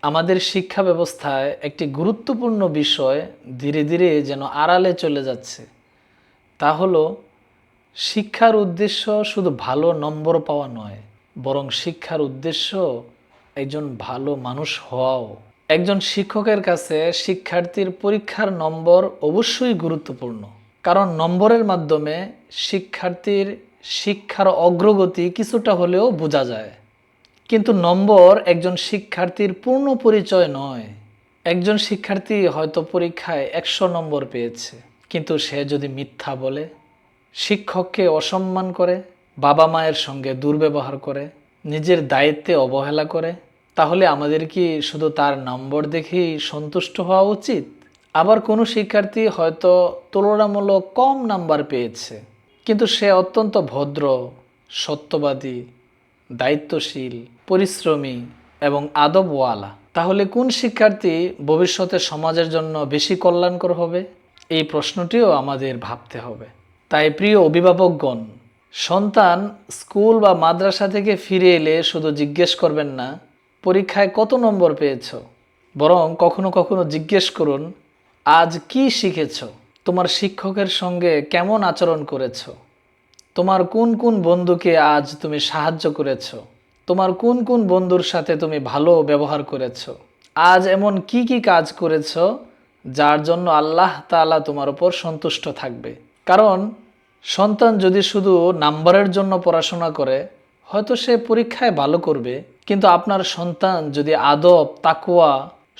আমাদের শিক্ষা ব্যবস্থায় একটি গুরুত্বপূর্ণ বিষয় ধীরে ধীরে যেন আড়ালে চলে যাচ্ছে। তা হলো শিক্ষার উদ্দেশ্য শুধু ভালো নম্বর পাওয়া নয়, বরং শিক্ষার উদ্দেশ্য একজন ভালো মানুষ হওয়াও। একজন শিক্ষকের কাছে শিক্ষার্থীর পরীক্ষার নম্বর অবশ্যই গুরুত্বপূর্ণ, কারণ নম্বরের মাধ্যমে শিক্ষার্থীর শিক্ষার অগ্রগতি কিছুটা হলেও বোঝা যায়। কিন্তু নম্বর একজন শিক্ষার্থীর পূর্ণ পরিচয় নয়। একজন শিক্ষার্থী হয়তো পরীক্ষায় 100 নম্বর পেয়েছে, কিন্তু সে যদি মিথ্যা বলে, শিক্ষককে অসম্মান করে, বাবা মায়ের সঙ্গে দুর্ব্যবহার করে, নিজের দায়িত্বে অবহেলা করে, তাহলে আমাদের কি শুধু তার নম্বর দেখেই সন্তুষ্ট হওয়া উচিত? আবার কোনো শিক্ষার্থী হয়তো তুলনামূলক কম নাম্বার পেয়েছে, কিন্তু সে অত্যন্ত ভদ্র, সত্যবাদী, দায়িত্বশীল, পরিশ্রমী এবং আদবওয়ালা। তাহলে কোন শিক্ষার্থী ভবিষ্যতে সমাজের জন্য বেশি কল্যাণকর হবে? এই প্রশ্নটিও আমাদের ভাবতে হবে। তাই প্রিয় অভিভাবকগণ, সন্তান স্কুল বা মাদ্রাসা থেকে ফিরে এলে শুধু জিজ্ঞেস করবেন না পরীক্ষায় কত নম্বর পেয়েছো, বরং কখনো কখনো জিজ্ঞেস করুন, আজ কি শিখেছো? তোমার শিক্ষকের সঙ্গে কেমন আচরণ করেছো? তোমার কোন কোন বন্ধুকে আজ তুমি সাহায্য করেছো? তোমার কোন কোন বন্ধুর সাথে তুমি ভালো ব্যবহার করেছো? আজ এমন কি কি কাজ করেছো যার জন্য আল্লাহ তাআলা তোমার উপর সন্তুষ্ট থাকবে? কারণ সন্তান যদি শুধু নাম্বারের জন্য পড়াশোনা করে, হয়তো সে পরীক্ষায় ভালো করবে, কিন্তু আপনার সন্তান যদি আদব, তাকওয়া,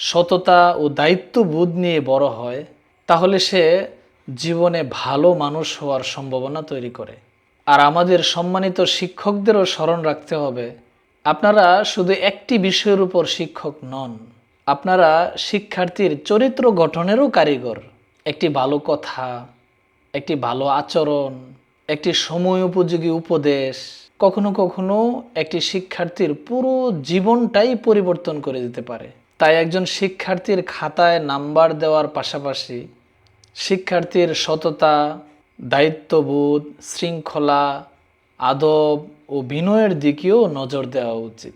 সততা ও দায়িত্ববোধ নিয়ে বড় হয়, তাহলে সে জীবনে ভালো মানুষ হওয়ার সম্ভাবনা তৈরি করে। আর আমাদের সম্মানিত শিক্ষকদেরও স্মরণ রাখতে হবে, আপনারা শুধু একটি বিষয়ের উপর শিক্ষক নন, আপনারা শিক্ষার্থীর চরিত্র গঠনেরও কারিগর। একটি ভালো কথা, একটি ভালো আচরণ, একটি সময় উপযোগী উপদেশ কখনো কখনো একটি শিক্ষার্থীর পুরো জীবনটাই পরিবর্তন করে দিতে পারে। তাই একজন শিক্ষার্থীর খাতায় নাম্বার দেওয়ার পাশাপাশি শিক্ষার্থীর সততা, দায়িত্ববোধ, শৃঙ্খলা, আদব ও বিনয়ের দিকেও নজর দেওয়া উচিত।